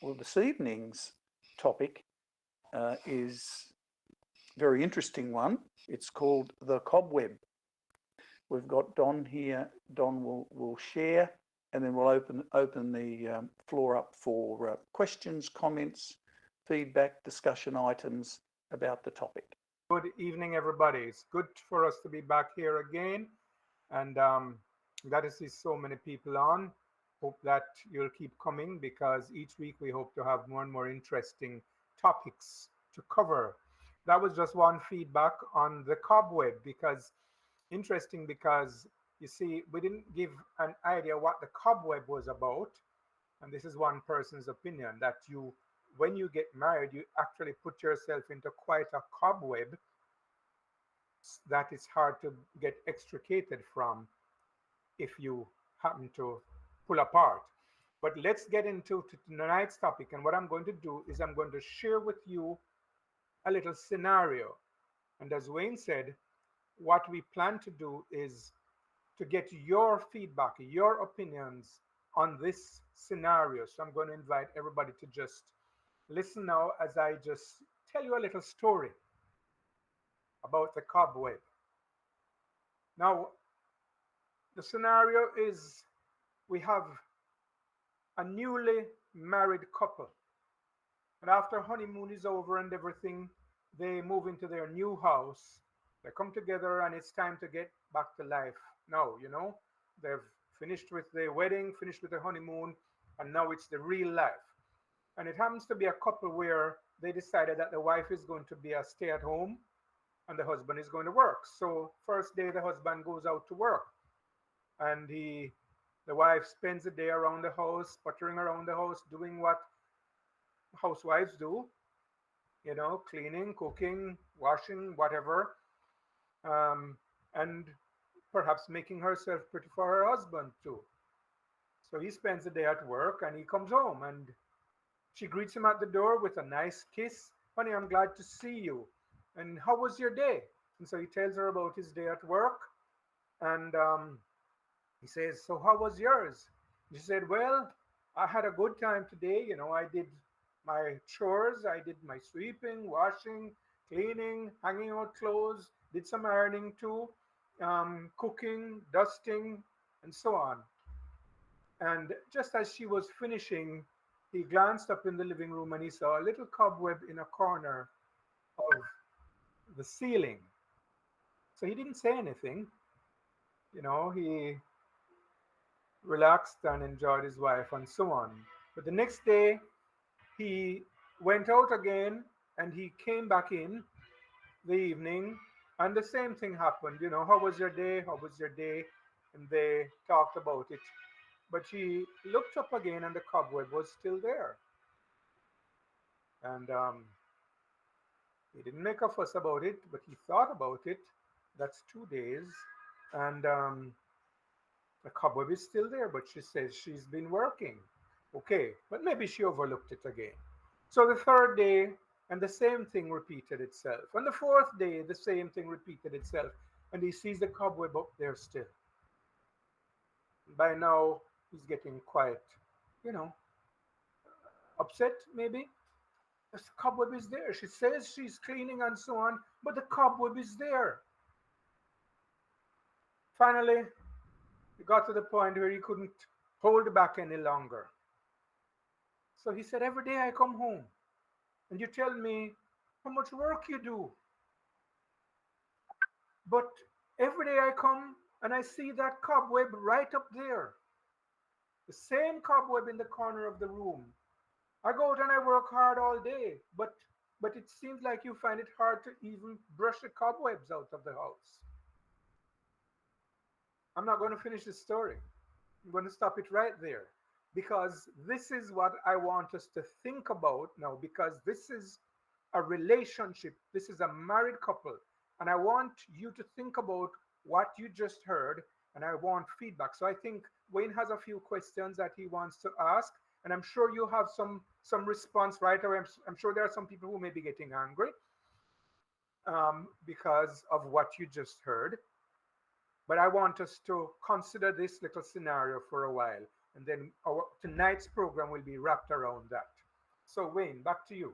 Well, this evening's topic is a very interesting one. It's called the Cobweb. We've got Don here. Don will share, and then we'll open the floor up for questions, comments, feedback, discussion items about the topic. Good evening, everybody. It's good for us to be back here again, and glad to see so many people on. Hope that you'll keep coming because each week we hope to have more and more interesting topics to cover. That was just one feedback on the cobweb because interesting because you see, we didn't give an idea what the cobweb was about, and this is one person's opinion that when you get married, you actually put yourself into quite a cobweb that is hard to get extricated from if you happen to pull apart. But let's get into tonight's topic. And what I'm going to do is I'm going to share with you a little scenario. And as Wayne said, what we plan to do is to get your feedback, your opinions on this scenario. So I'm going to invite everybody to just listen now as I just tell you a little story about the cobweb. Now, the scenario is we have a newly married couple, and after honeymoon is over and everything, they move into their new house. They come together, and it's time to get back to life. Now, they've finished with the wedding, finished with the honeymoon, and now it's the real life. And it happens to be a couple where they decided that the wife is going to be a stay at home and the husband is going to work. So, first day, the husband goes out to work, and the wife spends the day around the house, puttering around the house, doing what housewives do, cleaning, cooking, washing, whatever, and perhaps making herself pretty for her husband too. So he spends the day at work and he comes home and she greets him at the door with a nice kiss. Honey, I'm glad to see you. And how was your day? And so he tells her about his day at work. And he says, so how was yours? She said, well, I had a good time today. I did my chores. I did my sweeping, washing, cleaning, hanging out clothes, did some ironing too, cooking, dusting, and so on. And just as she was finishing, he glanced up in the living room and he saw a little cobweb in a corner of the ceiling. So he didn't say anything. He relaxed and enjoyed his wife and so on. But the next day, he went out again and he came back in the evening and the same thing happened. How was your day? How was your day? And they talked about it. But she looked up again and the cobweb was still there. And he didn't make a fuss about it, but he thought about it. That's 2 days. And the cobweb is still there, but she says she's been working. Okay, but maybe she overlooked it again. So the third day, and the same thing repeated itself. On the fourth day, the same thing repeated itself. And he sees the cobweb up there still. By now, he's getting quite, you know, upset maybe. The cobweb is there. She says she's cleaning and so on, but the cobweb is there. Finally, he got to the point where he couldn't hold back any longer. So he said, every day I come home and you tell me how much work you do. But every day I come and I see that cobweb right up there. The same cobweb in the corner of the room. I go out and I work hard all day, but it seems like you find it hard to even brush the cobwebs out of the house. I'm not going to finish the story. I'm going to stop it right there because this is what I want us to think about now because this is a relationship. This is a married couple. And I want you to think about what you just heard and I want feedback. So I think Wayne has a few questions that he wants to ask. And I'm sure you have some response right away. I'm sure there are some people who may be getting angry because of what you just heard. But I want us to consider this little scenario for a while. And then tonight's program will be wrapped around that. So, Wayne, back to you.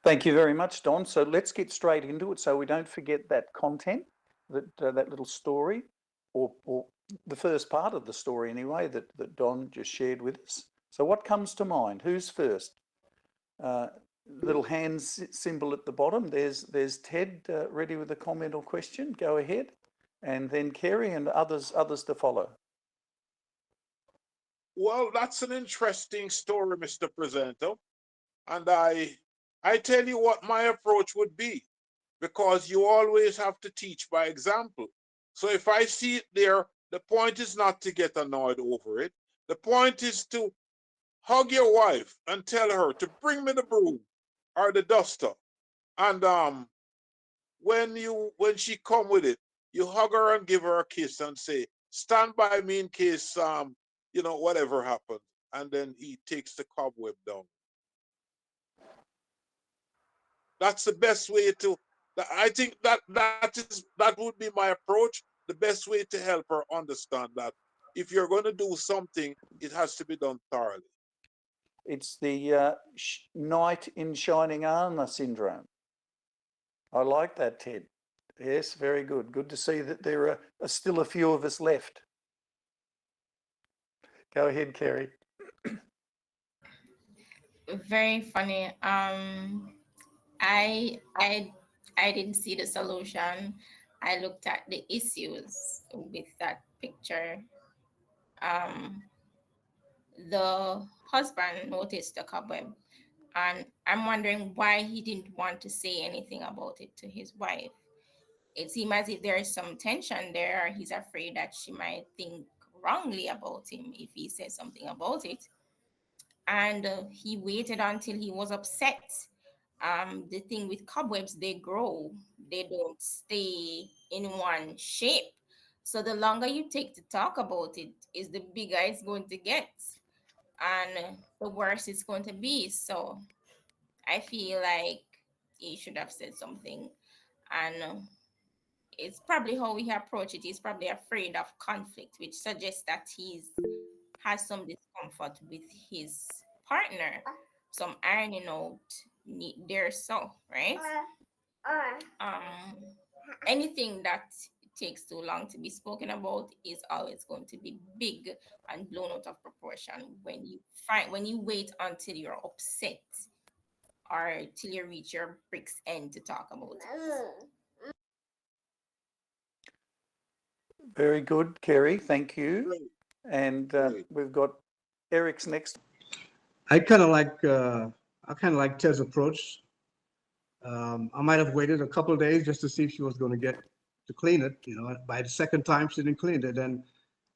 Thank you very much, Don. So let's get straight into it so we don't forget that content, that little story, or the first part of the story anyway, that Don just shared with us. So what comes to mind? Who's first? Uh, Little hand symbol at the bottom. There's Ted ready with a comment or question. Go ahead. And then Kerry and others to follow. Well, that's an interesting story, Mr. Presenter. And I tell you what my approach would be, because you always have to teach by example. So if I see it there, the point is not to get annoyed over it. The point is to hug your wife and tell her to bring me the broom or the duster. And when she come with it, you hug her and give her a kiss and say, "Stand by me in case whatever happens." And then he takes the cobweb down. That's the best way to. I think that would be my approach. The best way to help her understand that if you're going to do something, it has to be done thoroughly. It's the knight in shining armor syndrome. I like that, Ted. Yes, very good. Good to see that there are still a few of us left. Go ahead, Kerry. Very funny. I I didn't see the solution. I looked at the issues with that picture. Um, the husband noticed the cobweb, and I'm wondering why he didn't want to say anything about it to his wife. It seems as if there is some tension there. He's afraid that she might think wrongly about him if he says something about it. And he waited until he was upset. The thing with cobwebs, they grow, they don't stay in one shape. So the longer you take to talk about it, is the bigger it's going to get, and the worse it's going to be. So I feel like he should have said something, and it's probably how he approach it. He's probably afraid of conflict, which suggests that he's has some discomfort with his partner, some ironing out there, so right. um Anything that takes too long to be spoken about is always going to be big and blown out of proportion when you wait until you're upset or till you reach your brick's end to talk about it. Very good, Kerry. Thank you. Great, And great. we've got Eric's next. I kind of like I kind of like Ted's approach. I might have waited a couple of days just to see if she was going to get to clean it. You know, by the second time she didn't clean it, then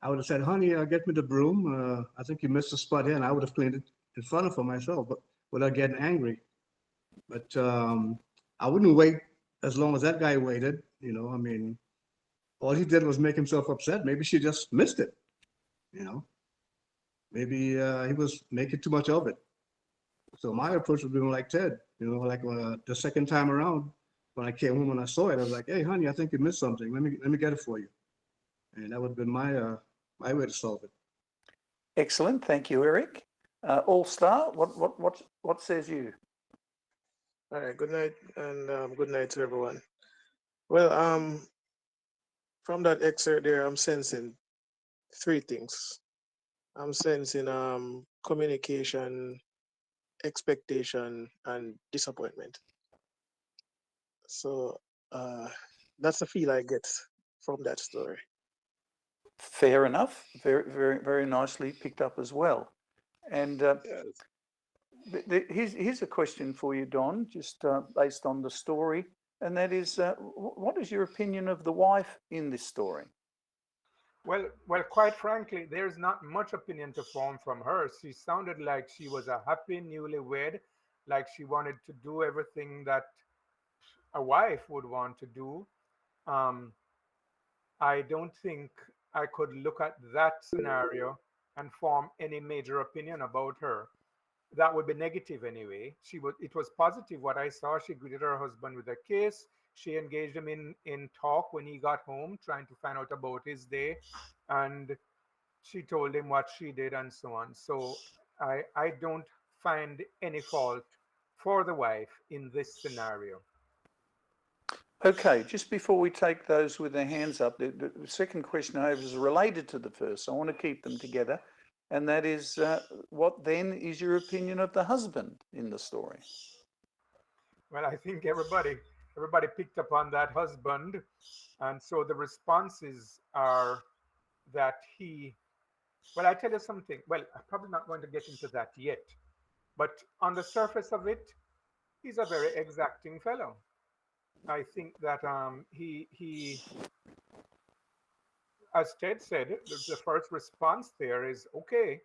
I would have said, "Honey, get me the broom. I think you missed a spot here," and I would have cleaned it in front of her myself, but without getting angry. But I wouldn't wait as long as that guy waited. You know, I mean, all he did was make himself upset. Maybe she just missed it. You know, maybe he was making too much of it. So my approach would be more like Ted, you know, like the second time around when I came home and I saw it, I was like, "Hey, honey, I think you missed something. Let me get it for you." And that would have been my way to solve it. Excellent. Thank you, Eric. All Star, what says you? All right, good night and good night to everyone. Well, from that excerpt there, I'm sensing three things. I'm sensing communication, expectation, and disappointment. So that's the feel I get from that story. Fair enough. Very nicely picked up as well. And Yes. here's a question for you, Don, just based on the story, and that is, what is your opinion of the wife in this story? Well, quite frankly, there's not much opinion to form from her. She sounded like she was a happy newlywed, like she wanted to do everything that a wife would want to do. Um, I don't think I could look at that scenario and form any major opinion about her. That would be negative anyway. It was positive what I saw. She greeted her husband with a kiss. She engaged him in talk when he got home, trying to find out about his day, and she told him what she did and so on. So I don't find any fault for the wife in this scenario. Okay, just before we take those with their hands up, the second question I have is related to the first. So I want to keep them together. And that is, what then is your opinion of the husband in the story? Well, I think everybody picked up on that husband, and so the responses are that he. Well, I tell you something. Well, I'm probably not going to get into that yet, but on the surface of it, he's a very exacting fellow. I think that as Ted said, the first response there is okay.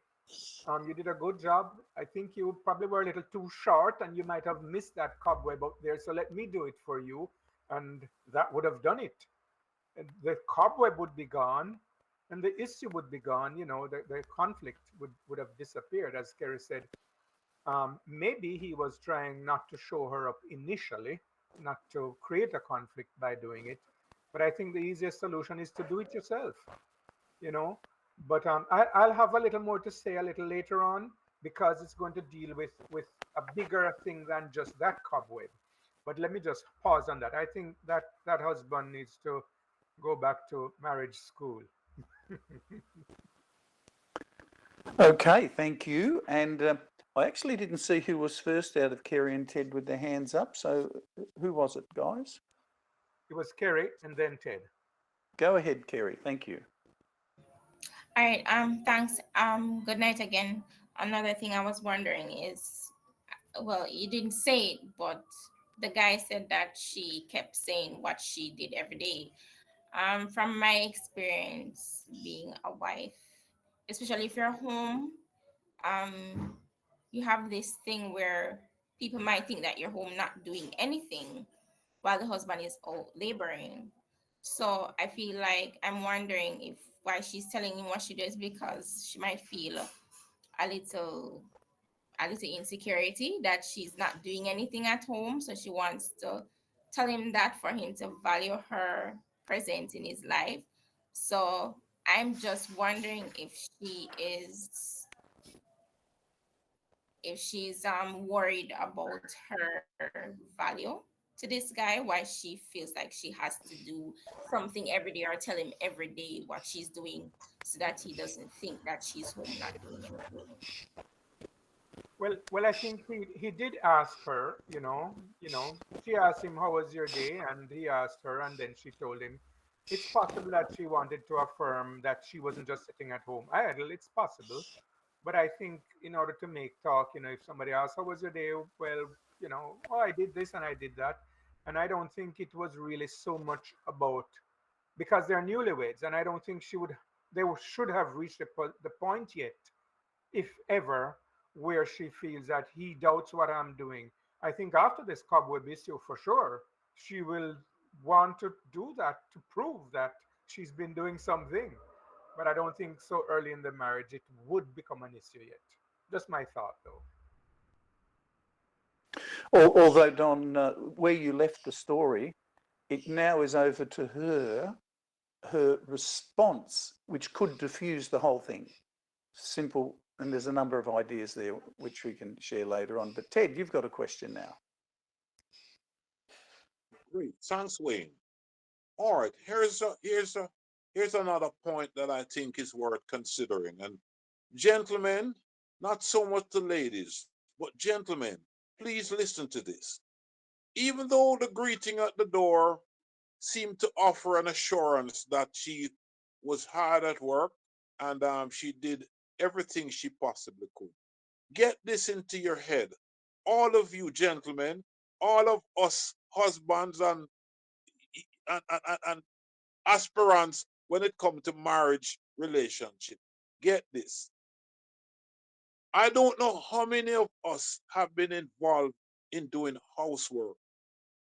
You did a good job. I think you probably were a little too short and you might have missed that cobweb out there. So let me do it for you. And that would have done it. And the cobweb would be gone and the issue would be gone. The conflict would have disappeared, as Kerry said. Maybe he was trying not to show her up initially, not to create a conflict by doing it. But I think the easiest solution is to do it yourself, you know. But I'll have a little more to say a little later on because it's going to deal with a bigger thing than just that cobweb. But let me just pause on that. I think that that husband needs to go back to marriage school. Okay, thank you. And I actually didn't see who was first out of Kerry and Ted with their hands up. So who was it, guys? It was Kerry and then Ted. Go ahead, Kerry. Thank you. All right. Thanks. Good night again. Another thing I was wondering is, well, you didn't say it, but the guy said that she kept saying what she did every day. From my experience being a wife, especially if you're home, um, you have this thing where people might think that you're home not doing anything while the husband is out laboring. So I feel like I'm wondering if why she's telling him what she does because she might feel a little a little insecurity that she's not doing anything at home. So she wants to tell him that for him to value her presence in his life. So I'm just wondering if she's worried about her value to this guy, why she feels like she has to do something every day or tell him every day what she's doing so that he doesn't think that she's home not doing anything. Well, I think he did ask her, she asked him, how was your day? And he asked her, and then she told him, it's possible that she wanted to affirm that she wasn't just sitting at home idle. It's possible. But I think in order to make talk, if somebody asks, how was your day? Well, oh, I did this and I did that. And I don't think it was really so much about because they're newlyweds, and I don't think should have reached the point yet, if ever, where she feels that he doubts what I'm doing. I think after this cobweb issue, for sure, she will want to do that to prove that she's been doing something. But I don't think so early in the marriage it would become an issue yet. Just my thought, though. Although, Don, where you left the story, it now is over to her response, which could diffuse the whole thing. Simple, and there's a number of ideas there which we can share later on. But Ted, you've got a question now. Great. Thanks, Wayne. All right, here's another point that I think is worth considering. And gentlemen, not so much the ladies, but gentlemen, please listen to this. Even though the greeting at the door seemed to offer an assurance that she was hard at work and she did everything she possibly could. Get this into your head. All of you gentlemen, all of us husbands and aspirants when it comes to marriage relationship. Get this. I don't know how many of us have been involved in doing housework,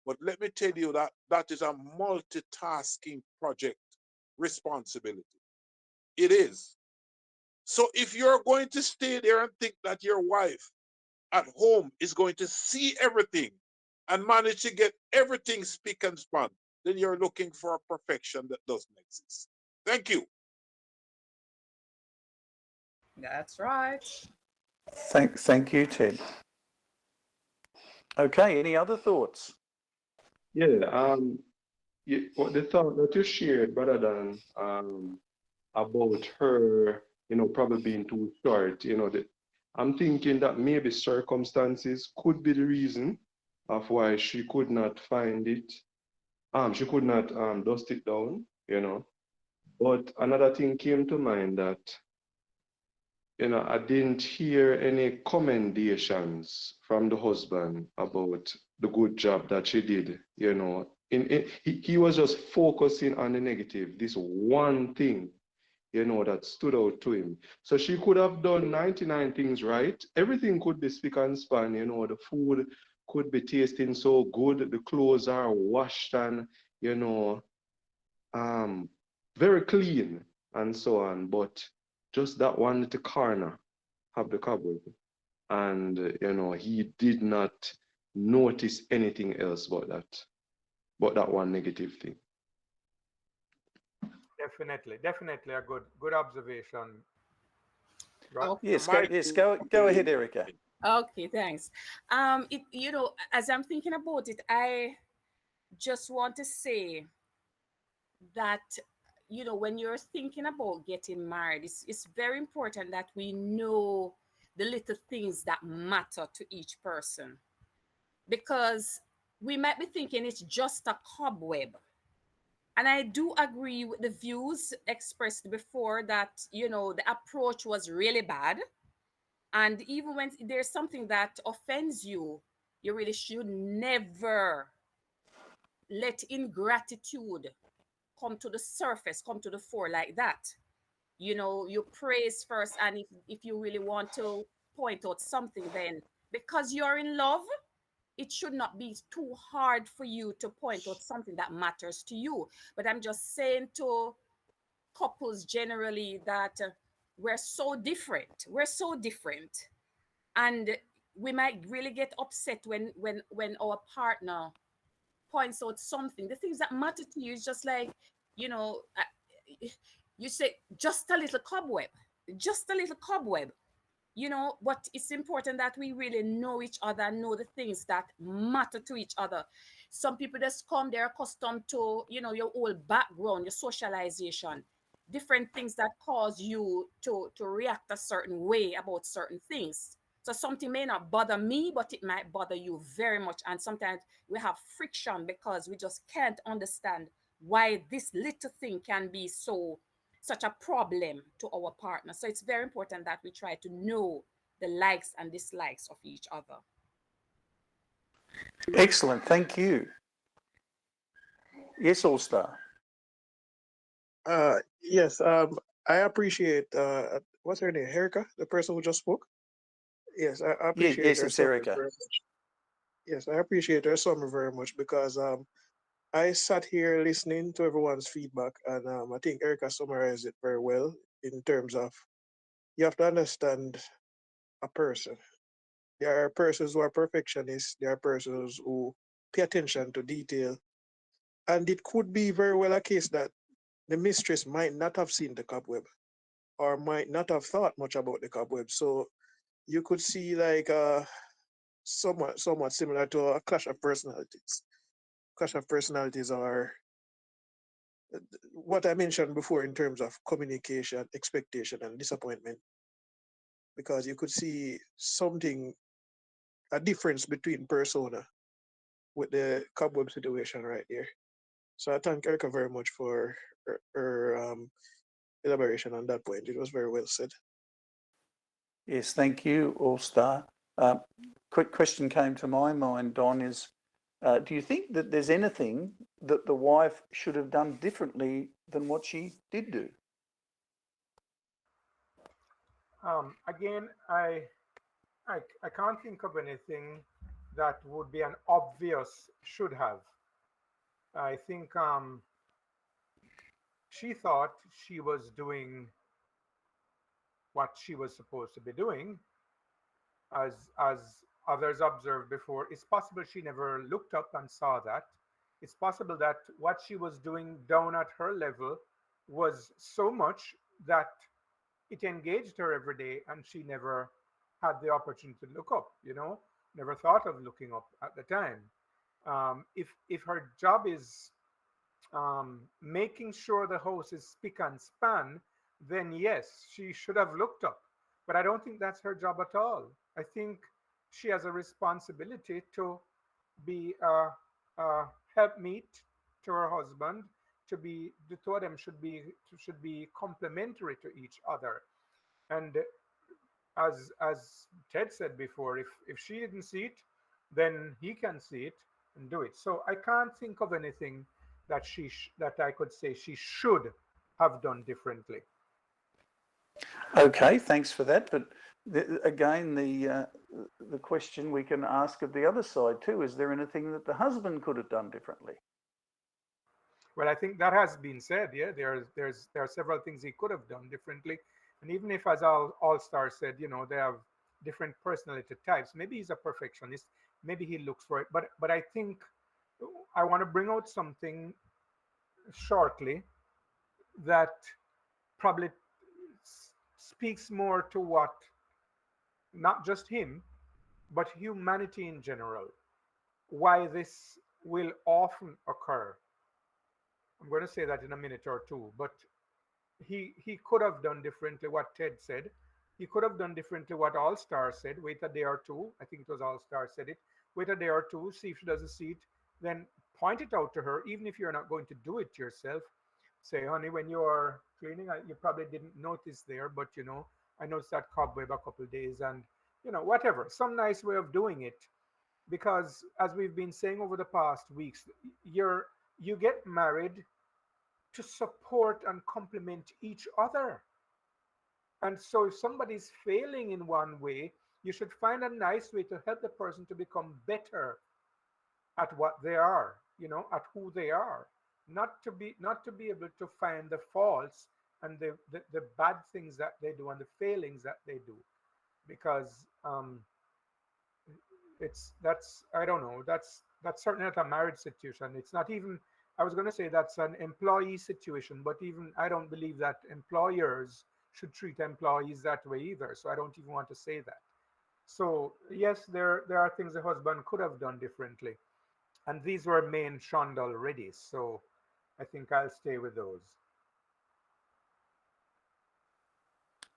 but let me tell you that that is a multitasking project responsibility. It is. So if you're going to stay there and think that your wife at home is going to see everything and manage to get everything spick and span, then you're looking for a perfection that doesn't exist. Thank you. That's right. Thank you, Ted. Okay, any other thoughts? Yeah, what the thought that you shared, rather than about her, probably being too short, I'm thinking that maybe circumstances could be the reason of why she could not find it. She could not dust it down. But another thing came to mind that, I didn't hear any commendations from the husband about the good job that she did. He was just focusing on the negative, this one thing, that stood out to him. So she could have done 99 things right. Everything could be spick and span, the food could be tasting so good, the clothes are washed and, you know, um, very clean and so on. But just that one little corner of the cupboard. And, he did not notice anything else but that one negative thing. Definitely a good observation. Right. Okay. Yes, My go ahead, Erica. Okay, thanks. As I'm thinking about it, I just want to say that when you're thinking about getting married, it's very important that we know the little things that matter to each person, because we might be thinking it's just a cobweb. And I do agree with the views expressed before that the approach was really bad. And even when there's something that offends you, you really should never let ingratitude come to the surface, come to the fore like that. You praise first, and if you really want to point out something, then because you're in love, it should not be too hard for you to point out something that matters to you. But I'm just saying to couples generally that we're so different. We're so different. And we might really get upset when our partner points out something. The things that matter to you is just like, you know, uh, you say just a little cobweb, just a little cobweb. But it's important that we really know each other and know the things that matter to each other. Some people just come, they're accustomed to, your whole background, your socialization, different things that cause you to react a certain way about certain things. So something may not bother me, but it might bother you very much. And sometimes we have friction because we just can't understand why this little thing can be such a problem to our partner. So it's very important that we try to know the likes and dislikes of each other. Excellent, thank you. Yes, All Star. Yes, I appreciate what's her name, Erica, the person who just spoke. Yes, I appreciate Yes, her it's summary Erica. very much. Yes, I appreciate her summary very much because I sat here listening to everyone's feedback, and I think Erica summarized it very well in terms of you have to understand a person. There are persons who are perfectionists. There are persons who pay attention to detail, and it could be very well a case that the mistress might not have seen the cobweb or might not have thought much about the cobweb. So you could see like somewhat similar to a clash of personalities. Clash of personalities are what I mentioned before in terms of communication, expectation, and disappointment. Because you could see something, a difference between persona with the cobweb situation right there. So I thank Erica very much for her elaboration on that point. It was very well said. Yes, thank you, All Star. Quick question came to my mind, Don, is do you think that there's anything that the wife should have done differently than what she did do? Again, I can't think of anything that would be an obvious should have. I think she thought she was doing what she was supposed to be doing, as others observed before. It's possible she never looked up and saw that. It's possible that what she was doing down at her level was so much that it engaged her every day and she never had the opportunity to look up, never thought of looking up at the time. If her job is making sure the house is spick and span, then yes, she should have looked up. But I don't think that's her job at all. I think she has a responsibility to be a helpmeet to her husband. The two of them should be complementary to each other. And as Ted said before, if she didn't see it, then he can see it and do it. So I can't think of anything that that I could say she should have done differently. Okay, thanks for that. But again, the question we can ask of the other side too: is there anything that the husband could have done differently? Well, I think that has been said. Yeah, there are several things he could have done differently, and even if, as All Star said, they have different personality types. Maybe he's a perfectionist. Maybe he looks for it. But I think I want to bring out something shortly that probably speaks more to what not just him, but humanity in general. Why this will often occur. I'm going to say that in a minute or two, but he could have done differently what Ted said. He could have done differently what All Star said. Wait a day or two. I think it was All Star said it. Wait a day or two, see if she doesn't see it. Then point it out to her, even if you're not going to do it yourself. Say, honey, when you are cleaning, you probably didn't notice there, but I noticed that cobweb a couple of days, and whatever. Some nice way of doing it, because as we've been saying over the past weeks, you get married to support and complement each other. And so if somebody's failing in one way, you should find a nice way to help the person to become better at what they are, at who they are. Not to be able to find the faults and the bad things that they do and the failings that they do. Because that's I don't know, that's certainly not a marriage situation. It's not even, I was going to say that's an employee situation, but even I don't believe that employers should treat employees that way either. So I don't even want to say that. So yes, there are things the husband could have done differently, and these were mentioned already. So I think I'll stay with those.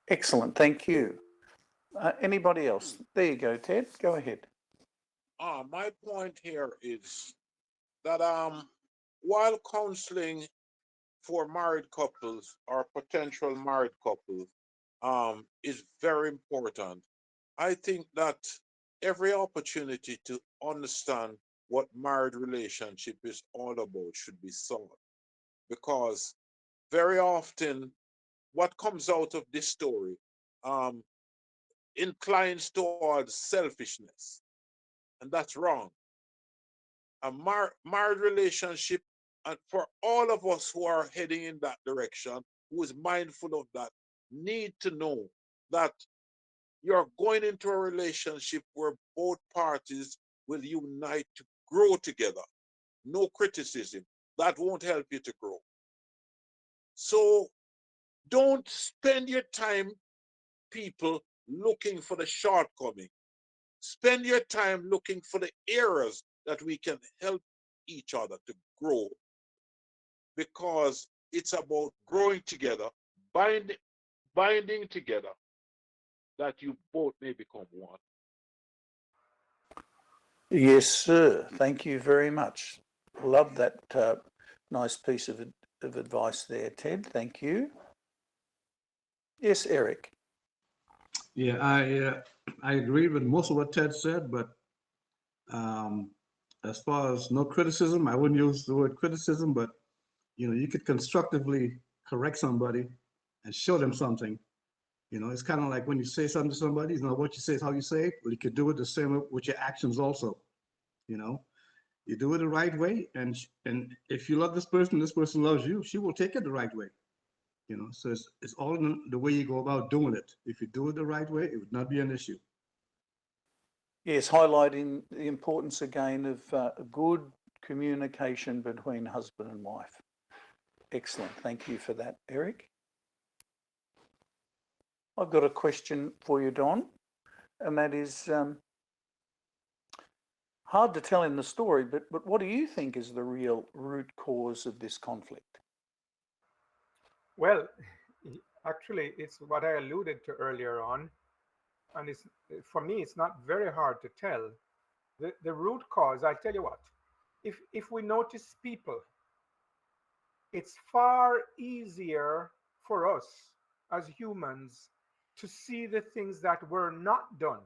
Excellent, thank you. Anybody else? There you go, Ted. Go ahead. My point here is that while counseling for married couples or potential married couples is very important, I think that every opportunity to understand what married relationship is all about should be sought, because very often what comes out of this story um, inclines towards selfishness, and that's wrong. A married relationship, and for all of us who are heading in that direction, who is mindful of that, need to know that you're going into a relationship where both parties will unite to grow together. No criticism. That won't help you to grow. So don't spend your time, people, looking for the shortcoming. Spend your time looking for the areas that we can help each other to grow, because it's about growing together, binding together, that you both may become one. Yes, sir. Thank you very much. Love that nice piece of advice there, Ted. Thank you. Yes, Eric. Yeah, I agree with most of what Ted said, but um, as far as no criticism, I wouldn't use the word criticism, but you could constructively correct somebody and show them something. It's kind of like when you say something to somebody, what you say is how you say it. Well, you could do it the same with your actions also. You do it the right way, and if you love this person loves you, she will take it the right way. So it's all in the way you go about doing it. If you do it the right way, it would not be an issue. Yes, highlighting the importance again of good communication between husband and wife. Excellent. Thank you for that, Eric. I've got a question for you, Don. and that is hard to tell in the story, but what do you think is the real root cause of this conflict? Well, actually, it's what I alluded to earlier on, and it's for me, it's not very hard to tell. The root cause, I'll tell you what, if we notice people, it's far easier for us as humans to see the things that were not done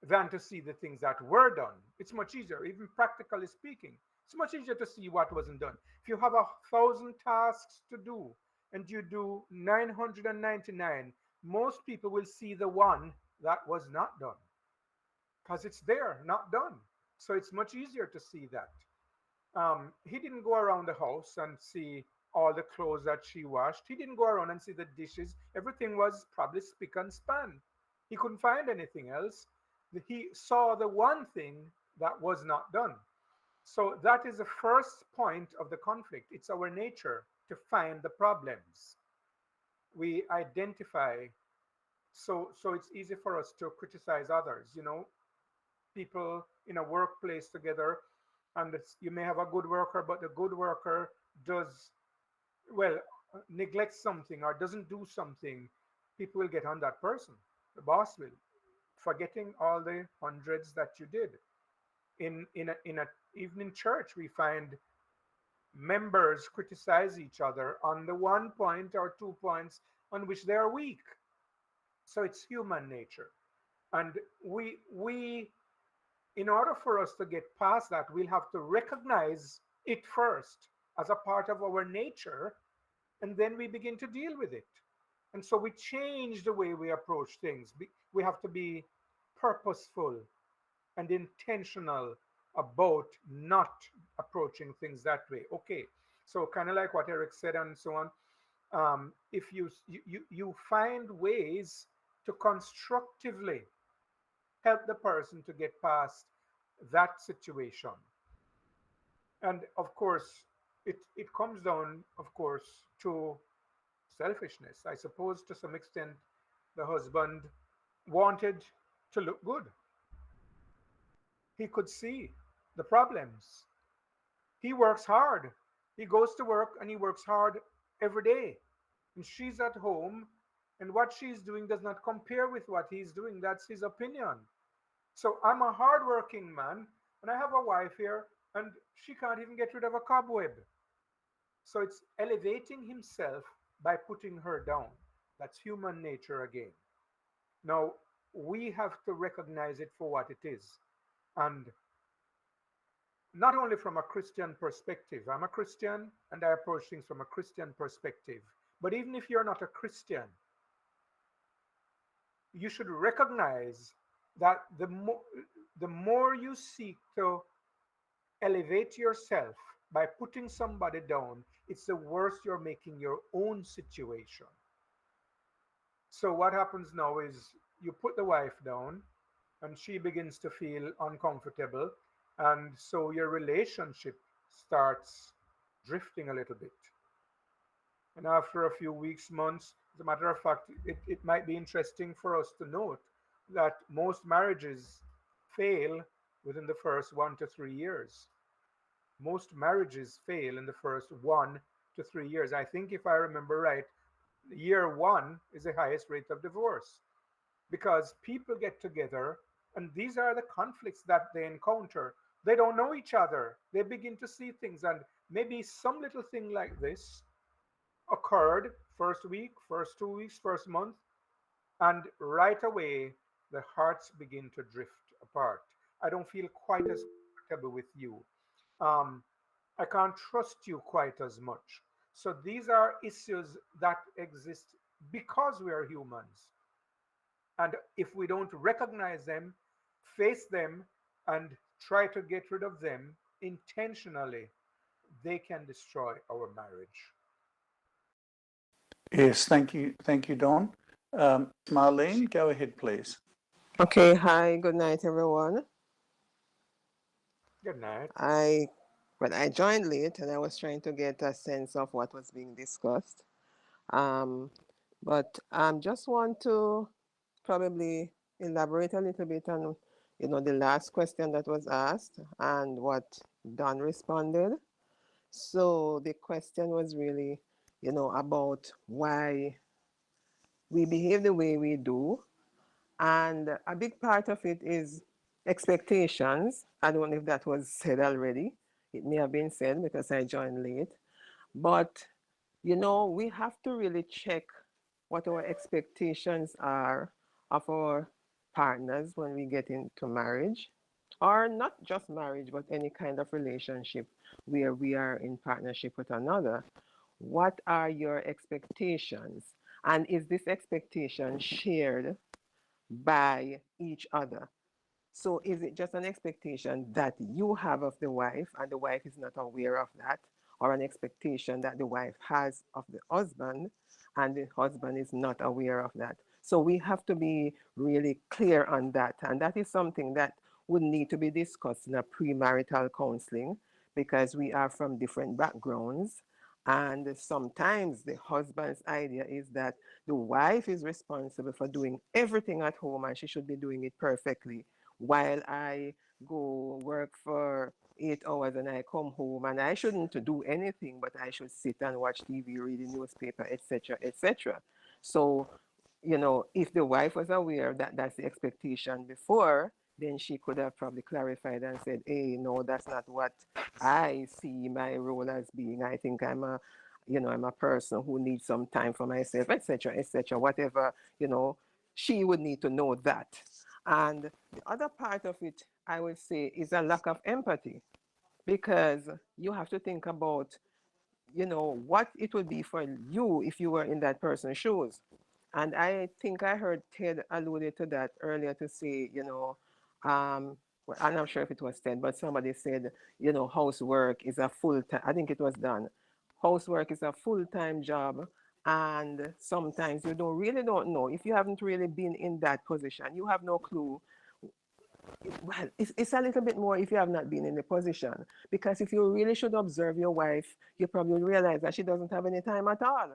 than to see the things that were done. It's much easier, even practically speaking. It's much easier to see what wasn't done. If you have 1,000 tasks to do and you do 999, most people will see the one that was not done because it's there, not done. So it's much easier to see that. He didn't go around the house and see all the clothes that she washed. He didn't go around and see the dishes. Everything was probably spick and span. He couldn't find anything else. He saw the one thing that was not done. So that is the first point of the conflict. It's our nature to find the problems. We identify. So it's easy for us to criticize others. People in a workplace together, and you may have a good worker, but the good worker does, well, neglects something or doesn't do something. People will get on that person. The boss will, forgetting all the hundreds that you did. In a evening church, we find members criticize each other on the 1 point or 2 points on which they are weak. So it's human nature, and we in order for us to get past that, we'll have to recognize it first as a part of our nature, and then we begin to deal with it. And so we change the way we approach things. We have to be purposeful and intentional about not approaching things that way. Okay, so kind of like what Eric said and so on. If you find ways to constructively help the person to get past that situation. And of course, it comes down, of course, to selfishness. I suppose to some extent, the husband wanted to look good. He could see the problems. He works hard. He goes to work and he works hard every day. And she's at home, and what she's doing does not compare with what he's doing. That's his opinion. So I'm a hardworking man, and I have a wife here, and she can't even get rid of a cobweb. So it's elevating himself by putting her down. That's human nature again. Now, we have to recognize it for what it is. And not only from a Christian perspective, I'm a Christian and I approach things from a Christian perspective. But even if you're not a Christian, you should recognize that the more you seek to elevate yourself by putting somebody down, it's the worse you're making your own situation. So what happens now is you put the wife down and she begins to feel uncomfortable, and so your relationship starts drifting a little bit. And after a few weeks, months, as a matter of fact, it might be interesting for us to note that most marriages fail within the first 1 to 3 years. Most marriages fail in the first 1 to 3 years. I think, if I remember right, year one is the highest rate of divorce because people get together and these are the conflicts that they encounter. They don't know each other. They begin to see things, and maybe some little thing like this occurred first week, first 2 weeks, first month, and right away the hearts begin to drift apart. I don't feel quite as comfortable with you. Um, I can't trust you quite as much. So these are issues that exist because we are humans. And if we don't recognize them, face them, and try to get rid of them intentionally, they can destroy our marriage. Yes, thank you, Don. Marlene, go ahead, please. Okay, hi, good night, everyone. Good night. I joined late and I was trying to get a sense of what was being discussed. Um, but just want to probably elaborate a little bit on, the last question that was asked and what Don responded. So the question was really, about why we behave the way we do. And a big part of it is expectations. I don't know if that was said already. It may have been said because I joined late. But, we have to really check what our expectations are of our partners when we get into marriage, or not just marriage, but any kind of relationship where we are in partnership with another. What are your expectations? And is this expectation shared by each other? So is it just an expectation that you have of the wife and the wife is not aware of that, or an expectation that the wife has of the husband and the husband is not aware of that? So we have to be really clear on that. And that is something that would need to be discussed in a premarital counseling because we are from different backgrounds. And sometimes the husband's idea is that the wife is responsible for doing everything at home and she should be doing it perfectly while I go work for 8 hours and I come home and I shouldn't do anything, but I should sit and watch TV, read the newspaper, etc., etc. So, if the wife was aware that that's the expectation before, then she could have probably clarified and said, hey, no, that's not what I see my role as being. I think I'm a person who needs some time for myself, etc., etc., whatever, she would need to know that. And the other part of it, I would say, is a lack of empathy because you have to think about, what it would be for you if you were in that person's shoes. And I think I heard Ted alluded to that earlier to say, well, I'm not sure if it was Ted, but somebody said, housework is a full time, I think it was done. Housework is a full-time job. And sometimes you don't know if you haven't really been in that position. You have no clue. Well, it's a little bit more if you have not been in the position. Because if you really should observe your wife, you probably realize that she doesn't have any time at all.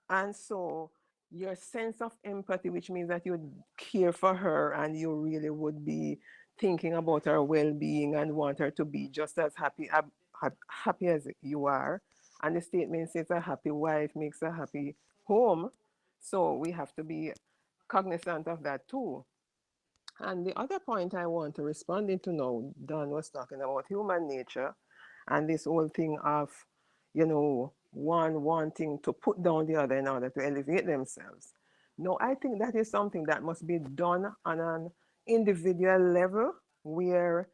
And so your sense of empathy, which means that you care for her and you really would be thinking about her well-being and want her to be just as happy as you are. And the statement says a happy wife makes a happy home. So we have to be cognizant of that too. And the other point I want to respond into now, Don was talking about human nature and this whole thing of, one wanting to put down the other in order to elevate themselves. No, I think that is something that must be done on an individual level where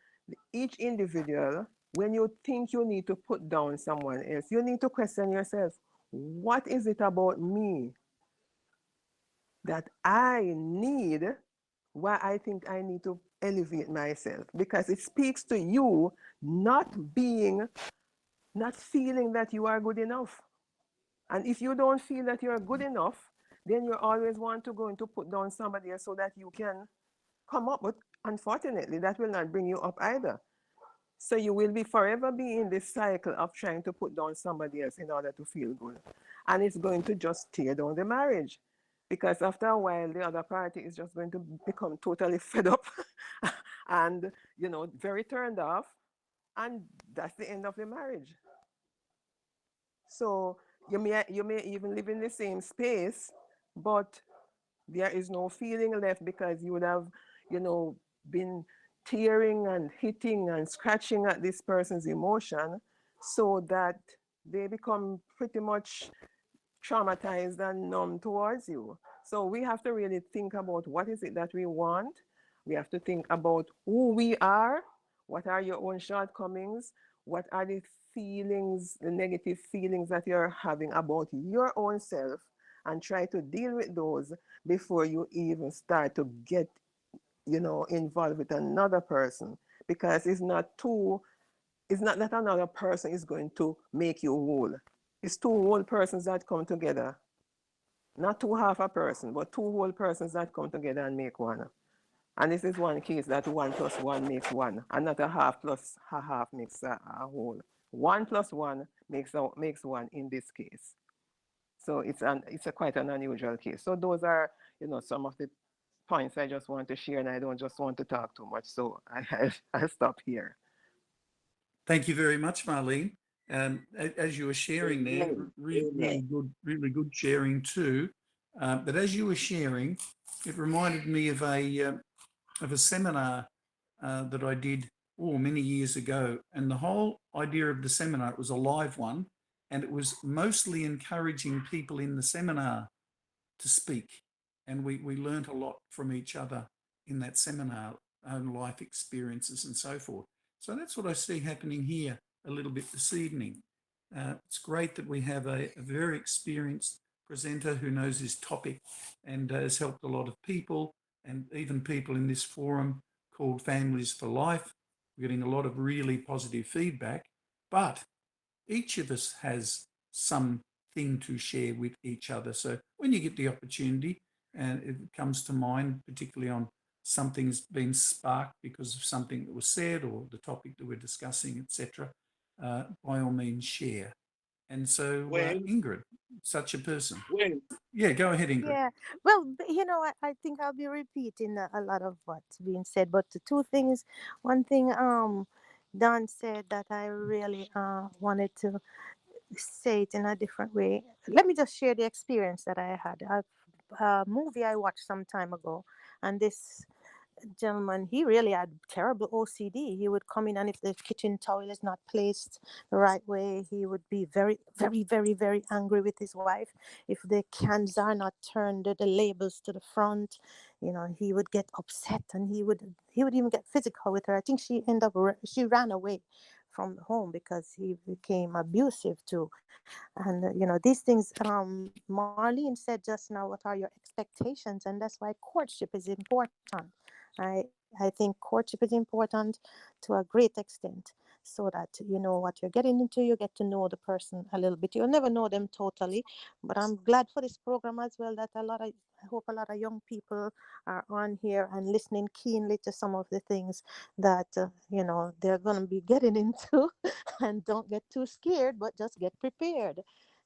each individual, when you think you need to put down someone else, you need to question yourself, what is it about me that I need, why I think I need to elevate myself? Because it speaks to you not feeling that you are good enough. And if you don't feel that you're good enough, then you always want to go and to put down somebody else so that you can come up. But unfortunately, that will not bring you up either. So you will be forever be in this cycle of trying to put down somebody else in order to feel good. And it's going to just tear down the marriage. Because after a while, the other party is just going to become totally fed up and, very turned off. And that's the end of the marriage. So you may even live in the same space, but there is no feeling left because you would have, been tearing and hitting and scratching at this person's emotion so that they become pretty much traumatized and numb towards you. So we have to really think about what is it that we want. We have to think about who we are, what are your own shortcomings, what are the feelings, the negative feelings that you're having about your own self, and try to deal with those before you even start to get, involved with another person. Because it's not that another person is going to make you whole. It's two whole persons that come together. Not two half a person, but two whole persons that come together and make one. And this is one case that 1 + 1 makes one, and not a half plus a half makes a whole. 1 + 1 makes one in this case. So it's a quite an unusual case. So those are, some of the points I just want to share, and I don't just want to talk too much. So I'll stop here. Thank you very much, Marlene. As you were sharing there, Amen. really Amen. good, really good sharing too. But as you were sharing, it reminded me of a seminar that I did many years ago, and the whole idea of the seminar, it was a live one, and it was mostly encouraging people in the seminar to speak. And we learnt a lot from each other in that seminar, own life experiences and so forth. So that's what I see happening here a little bit this evening. It's great that we have a very experienced presenter who knows his topic and has helped a lot of people, and even people in this forum called Families for Life. We're getting a lot of really positive feedback, but each of us has something to share with each other. So when you get the opportunity and it comes to mind, particularly on something's been sparked because of something that was said or the topic that we're discussing, etc., by all means share. And so, Wayne, Ingrid, such a person. Wayne, Yeah, go ahead, Ingrid. Yeah, well, I think I'll be repeating a lot of what's being said, but the two things, one thing, Don said that I really wanted to say it in a different way. Let me just share the experience that I had. A movie I watched some time ago, and this gentleman, he really had terrible OCD. He would come in, and if the kitchen towel is not placed the right way, he would be very, very, very, very angry with his wife. If the cans are not turned, the labels to the front, he would get upset, and he would even get physical with her. I think she ran away from home because he became abusive too. And these things, Marlene said just now, what are your expectations? And that's why courtship is important. I think courtship is important to a great extent, so that you know what you're getting into. You get to know the person a little bit. You'll never know them totally, but I'm glad for this program as well, that I hope a lot of young people are on here and listening keenly to some of the things that they're going to be getting into. And don't get too scared, but just get prepared.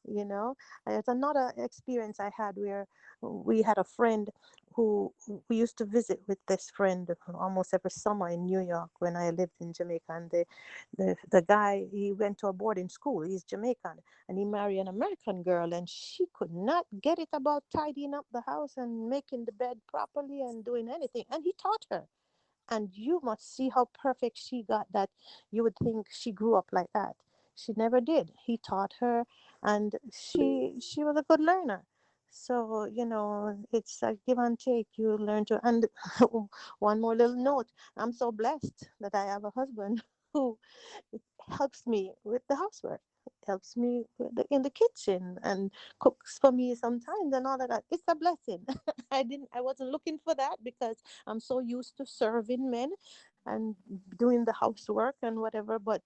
you know there's another experience I had where we had a friend who we used to visit with this friend almost every summer in New York when I lived in Jamaica. And the guy, he went to a boarding school. He's Jamaican, and he married an American girl, and she could not get it about tidying up the house and making the bed properly and doing anything. And he taught her, and you must see how perfect she got that. You would think she grew up like that. She never did. He taught her, and she was a good learner. So it's a give and take. You learn to. And one more little note, I'm so blessed that I have a husband who helps me with the housework, helps me in the kitchen, and cooks for me sometimes and all of that. It's a blessing. I wasn't looking for that because I'm so used to serving men and doing the housework and whatever. But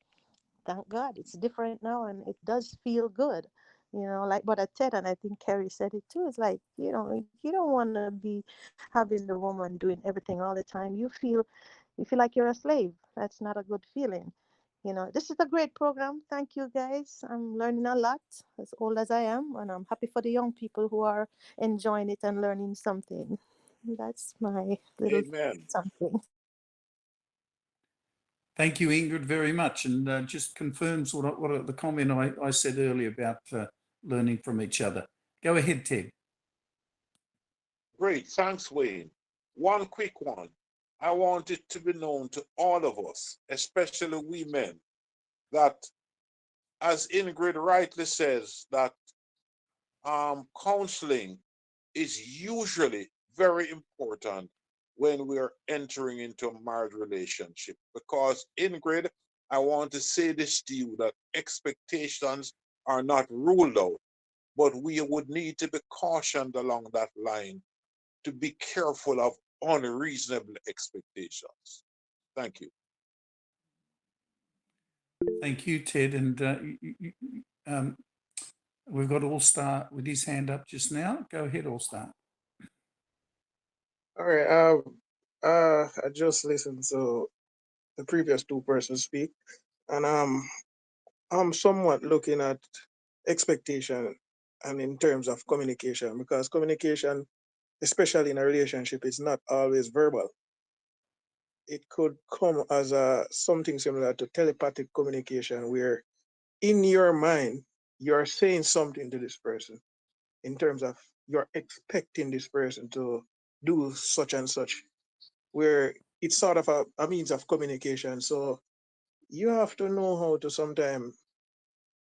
thank God it's different now, and it does feel good. Like what I said, and I think Kerry said it too. It's like, you don't want to be having the woman doing everything all the time. You feel like you're a slave. That's not a good feeling. This is a great program. Thank you, guys. I'm learning a lot, as old as I am, and I'm happy for the young people who are enjoying it and learning something. That's my little amen. something. Thank you, Ingrid, very much. And just confirms the comment I said earlier about learning from each other. Go ahead, Ted. Great. Thanks, Wayne. One quick one. I want it to be known to all of us, especially we men, that as Ingrid rightly says, that counseling is usually very important when we are entering into a marriage relationship. Because, Ingrid, I want to say this to you, that expectations are not ruled out, but we would need to be cautioned along that line to be careful of unreasonable expectations. Thank you. Thank you, Ted. And we've got All Star with his hand up just now. Go ahead, All Star. All right. I just listened to the previous two persons speak, and I'm somewhat looking at expectation and in terms of communication, because communication especially in a relationship, it's not always verbal. It could come as something similar to telepathic communication, where in your mind, you're saying something to this person in terms of you're expecting this person to do such and such, where it's sort of a means of communication. So you have to know how to sometimes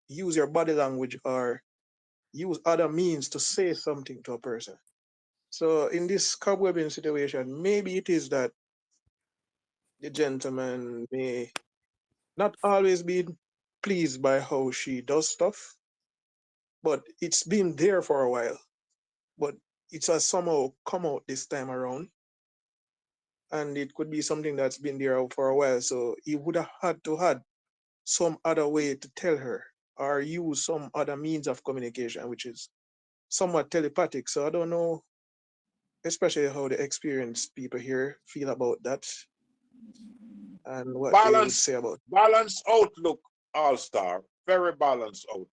use your body language or use other means to say something to a person. So in this cobwebbing situation, maybe it is that the gentleman may not always be pleased by how she does stuff, but it's been there for a while. But it has somehow come out this time around, and it could be something that's been there for a while. So he would have had to had some other way to tell her or use some other means of communication, which is somewhat telepathic. So I don't know, especially how the experienced people here feel about that and what they would Balance, say about it. balanced outlook, all star. Very balanced outlook.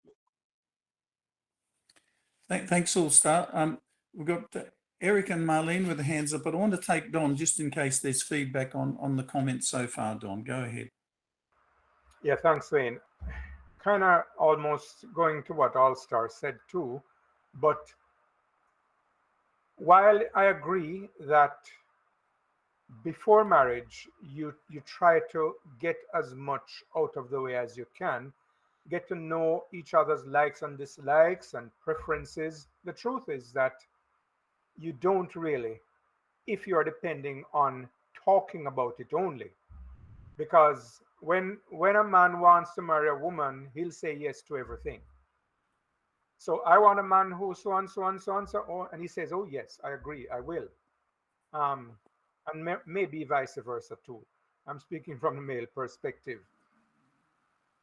Thanks, All Star. We've got Eric and Marlene with the hands up, but I want to take Don just in case there's feedback on the comments so far. Don, go ahead. Yeah, thanks, Wayne. Kind of almost going to what All Star said too, but while I agree that before marriage you try to get as much out of the way as you can, get to know each other's likes and dislikes and preferences. The truth is that you don't really, if you're depending on talking about it only, because when a man wants to marry a woman, he'll say yes to everything. So I want a man who so and so and so and so, and he says, oh yes, I agree, I will. um, and maybe vice versa too. I'm speaking from the male perspective.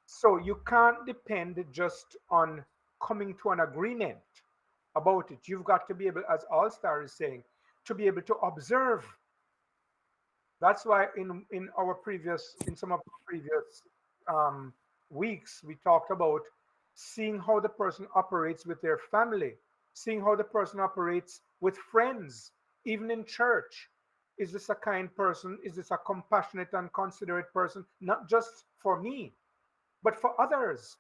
So you can't depend just on coming to an agreement about it. You've got to be able, as All Star is saying, to be able to observe. That's why in some of the previous um, weeks we talked about seeing how the person operates with their family, seeing how the person operates with friends, even in church. Is this a kind person? Is this a compassionate and considerate person? Not just for me, but for others.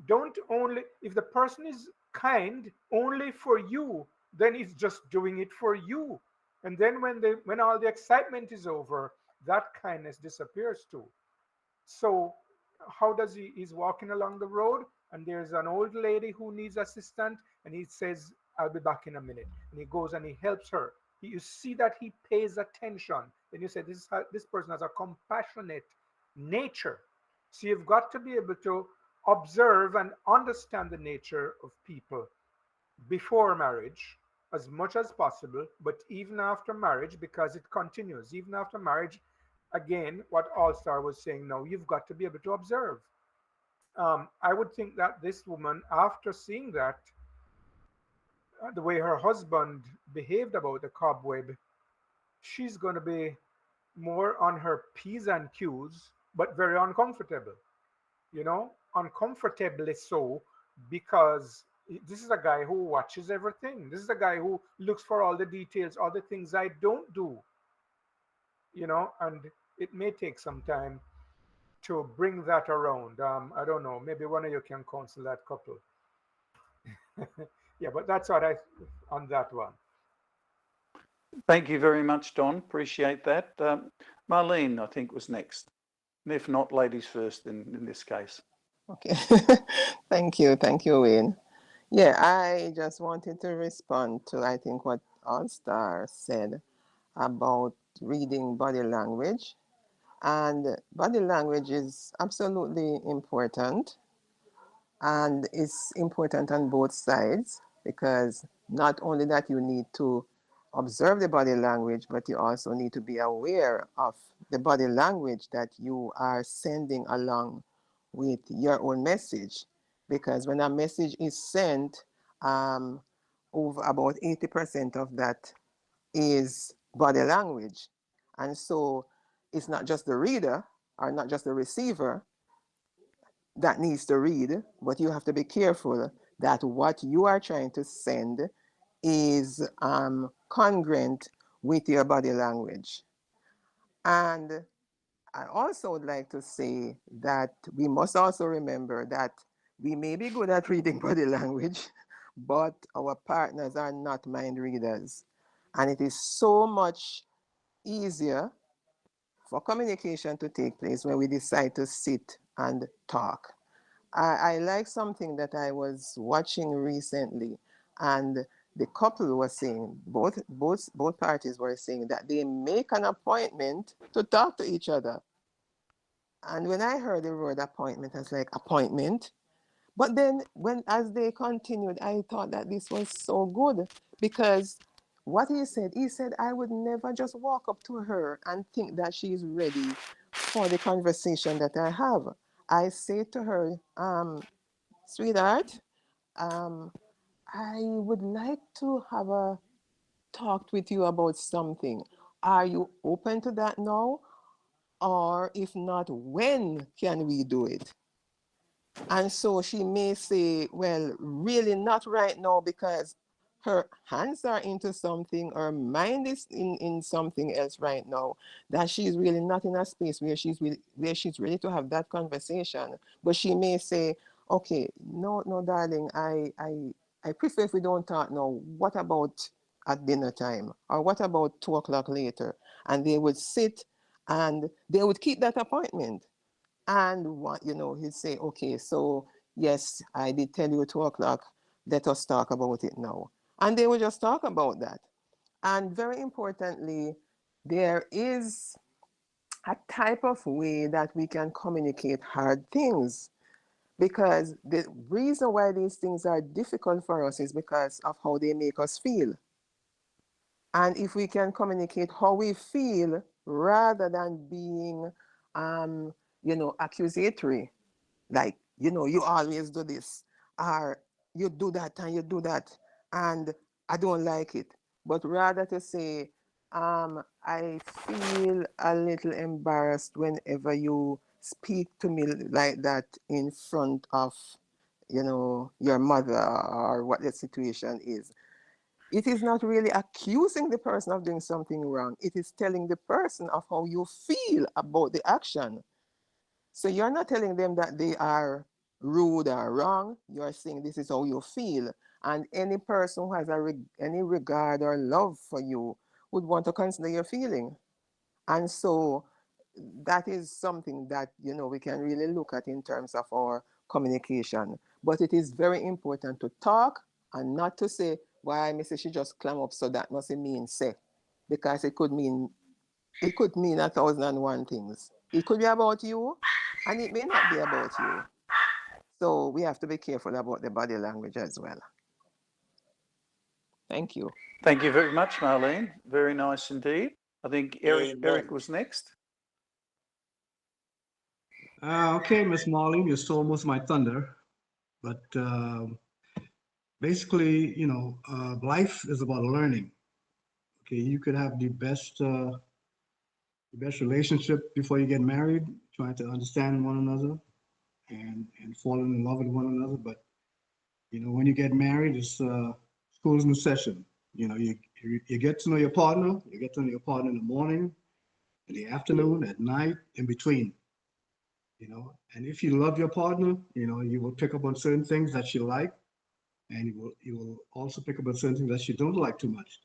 Don't only, if the person is kind only for you, then he's just doing it for you. And then when all the excitement is over, that kindness disappears too. So how does he's walking along the road and there's an old lady who needs assistance and he says, I'll be back in a minute. And he goes and he helps her. You see that he pays attention. Then you say this person has a compassionate nature. So you've got to be able to observe and understand the nature of people before marriage as much as possible, but even after marriage, because it continues. Even after marriage, again, what All Star was saying now, you've got to be able to observe. I would think that this woman, after seeing that, the way her husband behaved about the cobweb, she's going to be more on her P's and Q's, but very uncomfortable, uncomfortably so, because this is a guy who watches everything. This is a guy who looks for all the details, all the things I don't do, and it may take some time to bring that around. I don't know, maybe one of you can counsel that couple. Yeah, but that's what I on that one. Thank you very much, Don. Appreciate that. Marlene, I think, was next. And if not, ladies first in this case. Okay. Thank you, Wayne. Yeah, I just wanted to respond to, I think, what All Star said about reading body language. And body language is absolutely important, and it's important on both sides, because not only that you need to observe the body language, but you also need to be aware of the body language that you are sending along with your own message. Because when a message is sent, over about 80% of that is body language. And so it's not just the reader or not just the receiver that needs to read, but you have to be careful that what you are trying to send is congruent with your body language. And I also would like to say that we must also remember that we may be good at reading body language, but our partners are not mind readers. And it is so much easier for communication to take place when we decide to sit and talk. I like something that I was watching recently, and the couple was saying, both parties were saying that they make an appointment to talk to each other. And when I heard the word appointment, I was like, appointment? But then as they continued, I thought that this was so good because what he said, I would never just walk up to her and think that she's ready for the conversation that I have. I say to her, sweetheart, um, I would like to have a talk with you about something. Are you open to that now? Or if not, when can we do it? And so she may say, well, really not right now because her hands are into something, her mind is in something else right now, that she's really not in a space where where she's ready to have that conversation. But she may say, okay, no, darling, I prefer if we don't talk now. What about at dinner time? Or what about 2 o'clock later? And they would sit and they would keep that appointment. And he'd say, okay, so yes, I did tell you 2 o'clock. Let us talk about it now. And they would just talk about that. And very importantly, there is a type of way that we can communicate hard things. Because the reason why these things are difficult for us is because of how they make us feel. And if we can communicate how we feel rather than being, accusatory, like, you always do this, or you do that and you do that, and I don't like it. But rather to say, I feel a little embarrassed whenever you speak to me like that in front of, your mother or what the situation is. It is not really accusing the person of doing something wrong. It is telling the person of how you feel about the action. So you're not telling them that they are rude or wrong. You're saying this is how you feel. And any person who has any regard or love for you would want to consider your feeling. And so that is something that, we can really look at in terms of our communication. But it is very important to talk and not to say, why, Mrs. She just climb up, so that must mean say. Because it could mean 1,001 things. It could be about you, and it may not be about you. So we have to be careful about the body language as well. Thank you. Thank you very much, Marlene. Very nice indeed. I think Eric Amen. was next. Okay, Miss Marlene, you stole most of my thunder. But basically, life is about learning. Okay, you could have the best relationship before you get married, trying to understand one another and falling in love with one another. But when you get married, it's school's in session. You get to know your partner. You get to know your partner in the morning, in the afternoon, at night, in between. And if you love your partner, you will pick up on certain things that you like, and you will also pick up on certain things that you don't like too much.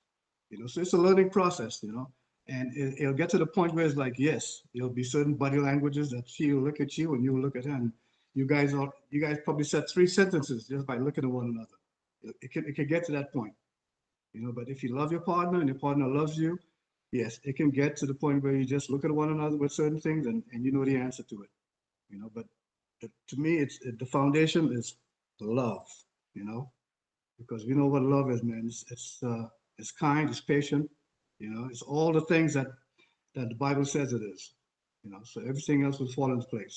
So it's a learning process. And it'll get to the point where it's like, yes, there'll be certain body languages that she'll look at you and you'll look at her, and you guys probably said 3 sentences just by looking at one another. It can get to that point. But if you love your partner and your partner loves you, yes, it can get to the point where you just look at one another with certain things and you know the answer to it. But to me, the foundation is love. Because we know what love is, man. It's kind, it's patient. It's all the things that the Bible says it is. So everything else will fall into place.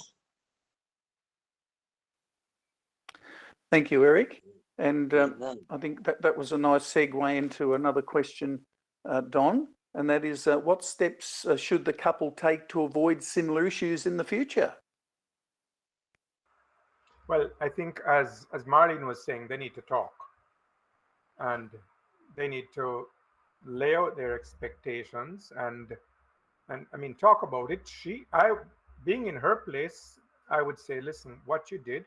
Thank you, Eric. And Amen. I think that was a nice segue into another question, Don, and that is, what steps should the couple take to avoid similar issues in the future? Well, I think as Marlene was saying, they need to talk, and they need to lay out their expectations and I mean talk about it. I being in her place, I would say, listen, what you did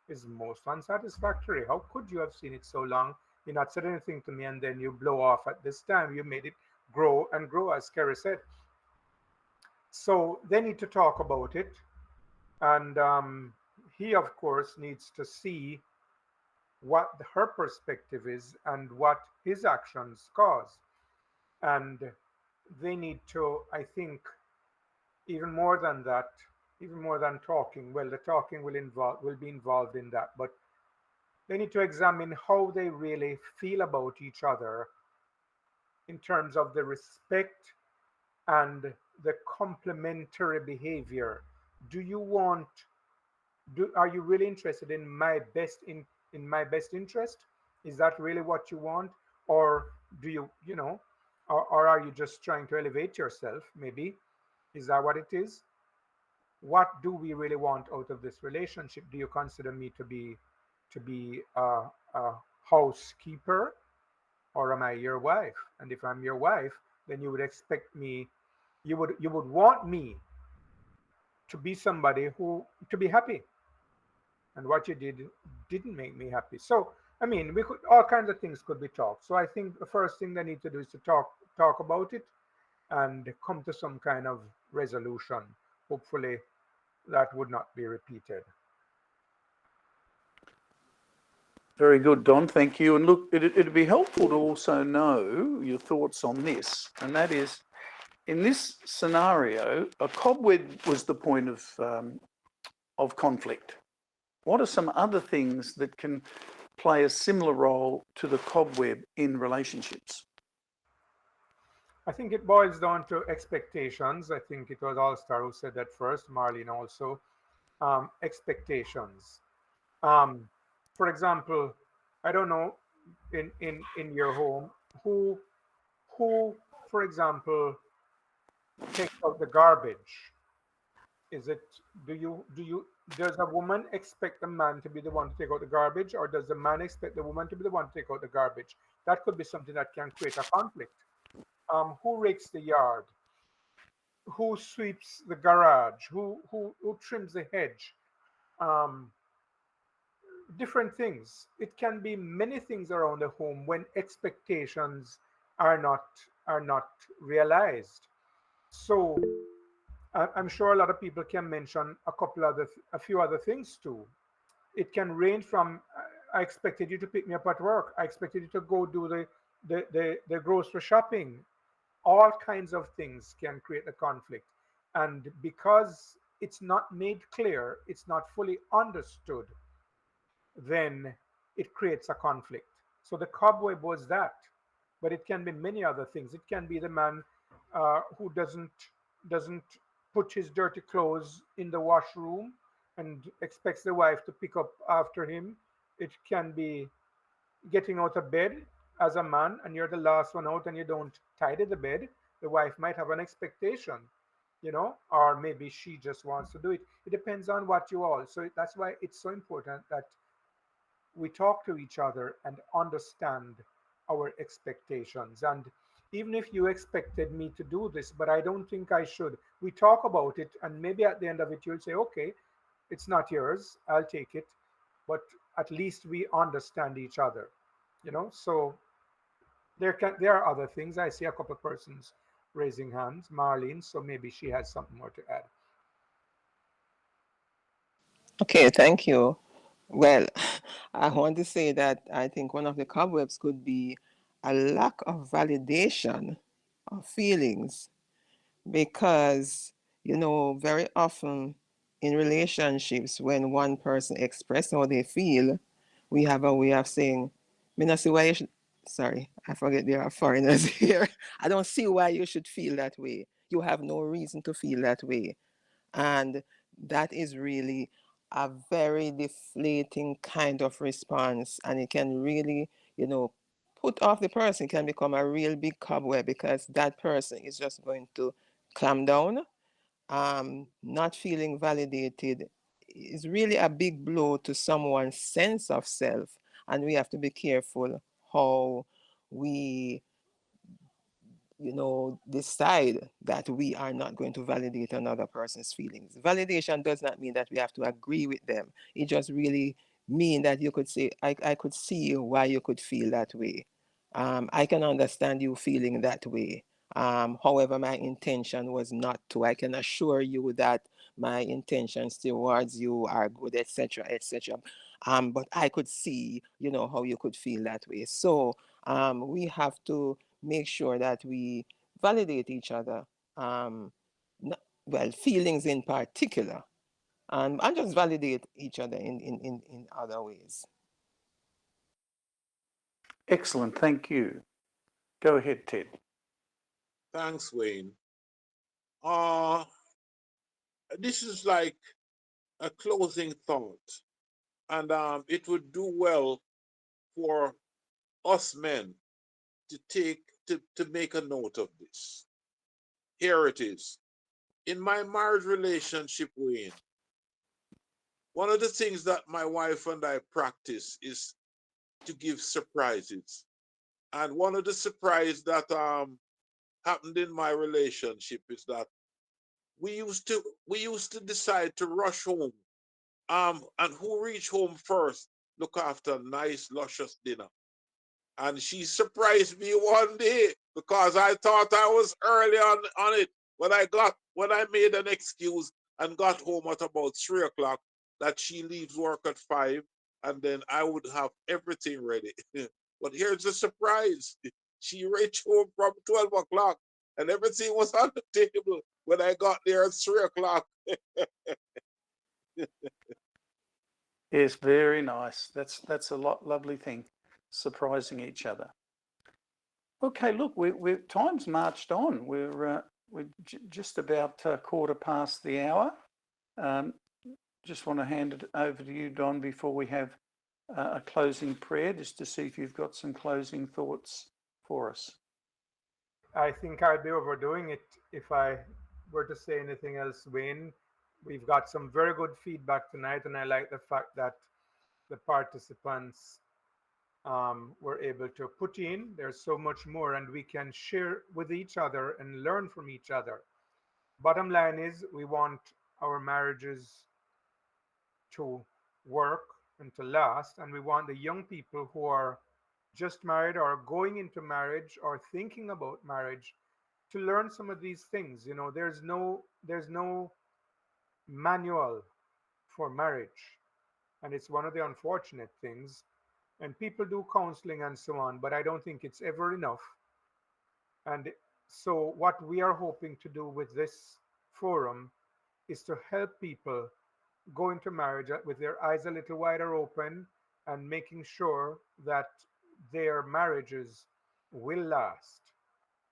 is most unsatisfactory. How could you have seen it so long? You not said anything to me, and then you blow off at this time. You made it grow and grow, as Kerry said. So they need to talk about it, and he, of course, needs to see what her perspective is and what his actions cause. And they need to, I think, even more than that, even more than talking. Well, the talking will be involved in that, but they need to examine how they really feel about each other in terms of the respect and the complementary behavior. Do you want are you really interested in my best interest? Is that really what you want? Or do or are you just trying to elevate yourself? Maybe is that what it is? What do we really want out of this relationship? Do you consider me to be a housekeeper, or am I your wife? And if I'm your wife, then you would expect me, you would want me to be somebody who to be happy. And what you didn't make me happy. So I mean, we could all kinds of things could be talked. So I think the first thing they need to do is to talk about it and come to some kind of resolution. Hopefully, that would not be repeated. Very good, Don. Thank you. And look, it'd be helpful to also know your thoughts on this, and that is, in this scenario, a cobweb was the point of conflict. What are some other things that can play a similar role to the cobweb in relationships? I think it boils down to expectations. I think it was All Star who said that first, Marlene also. Expectations. Um, for example, I don't know, in your home, who who, for example, takes out the garbage? Is it do you does a woman expect the man to be the one to take out the garbage, or does the man expect the woman to be the one to take out the garbage? That could be something that can create a conflict. Who rakes the yard? Who sweeps the garage? Who trims the hedge? Um, Different things. It can be many things around the home when expectations are not are not realized. So I'm sure a lot of people can mention a few other things too. It can range from I expected you to pick me up at work. I expected you to go do the grocery shopping. All kinds of things can create a conflict. And because it's not made clear, it's not fully understood, then it creates a conflict. So the cobweb was that, but it can be many other things. It can be the man who doesn't put his dirty clothes in the washroom and expects the wife to pick up after him. It can be getting out of bed as a man and you're the last one out and you don't tidy the bed. The wife might have an expectation, or maybe she just wants to do it. It depends on what you all. So that's why it's so important that we talk to each other and understand our expectations. And even if you expected me to do this, but I don't think I should, we talk about it. And maybe at the end of it, you'll say, okay, it's not yours, I'll take it. But at least we understand each other, So there are other things. I see a couple of persons raising hands. Marlene, so maybe she has something more to add. Okay, thank you. Well, I want to say that I think one of the cobwebs could be a lack of validation of feelings because, very often in relationships, when one person expresses how they feel, we have a way of saying, "Me not see why you should," sorry, I forget there are foreigners here. I don't see why you should feel that way. You have no reason to feel that way. And that is really a very deflating kind of response. And it can really, put off the person. It can become a real big cobweb because that person is just going to clam down. Not feeling validated is really a big blow to someone's sense of self. And we have to be careful how we decide that we are not going to validate another person's feelings. Validation does not mean that we have to agree with them. It just really mean that you could say, I could see why you could feel that way. I can understand you feeling that way. However, my intention was not to. I can assure you that my intentions towards you are good, etc., etc. But I could see, how you could feel that way. So we have to make sure that we validate each other. Well, feelings in particular, and just validate each other in other ways. Excellent. Thank you. Go ahead, Ted. Thanks, Wayne. Uh, this is like a closing thought, and it would do well for us men to make a note of this. Here it is. In my marriage relationship, Wayne, one of the things that my wife and I practice is to give surprises. And one of the surprises that happened in my relationship is that we used to decide to rush home. And who reached home first look after a nice luscious dinner. And she surprised me one day because I thought I was early on it. When I made an excuse and got home at about 3 o'clock, that she leaves work at 5, and then I would have everything ready. But here's the surprise. She reached home from 12 o'clock and everything was on the table when I got there at 3 o'clock. Yes, very nice. That's a lovely thing, surprising each other. Okay, look, time's marched on. We're just about quarter past the hour. Just want to hand it over to you, Don, before we have a closing prayer, just to see if you've got some closing thoughts for us. I think I'd be overdoing it if I were to say anything else, Wayne. We've got some very good feedback tonight, and I like the fact that the participants were able to put in. There's so much more, and we can share with each other and learn from each other. Bottom line is, we want our marriages to work and to last, and we want the young people who are just married or going into marriage or thinking about marriage to learn some of these things. There's no manual for marriage, and it's one of the unfortunate things. And people do counseling and so on, but I don't think it's ever enough. And so what we are hoping to do with this forum is to help people go into marriage with their eyes a little wider open and making sure that their marriages will last.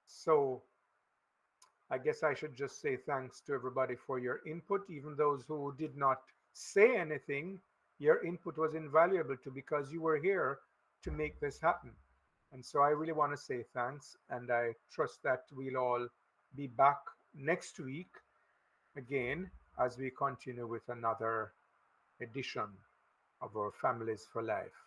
So I guess I should just say thanks to everybody for your input, even those who did not say anything. Your input was invaluable too, because you were here to make this happen. And so I really want to say thanks, and I trust that we'll all be back next week again as we continue with another edition of our Families for Life.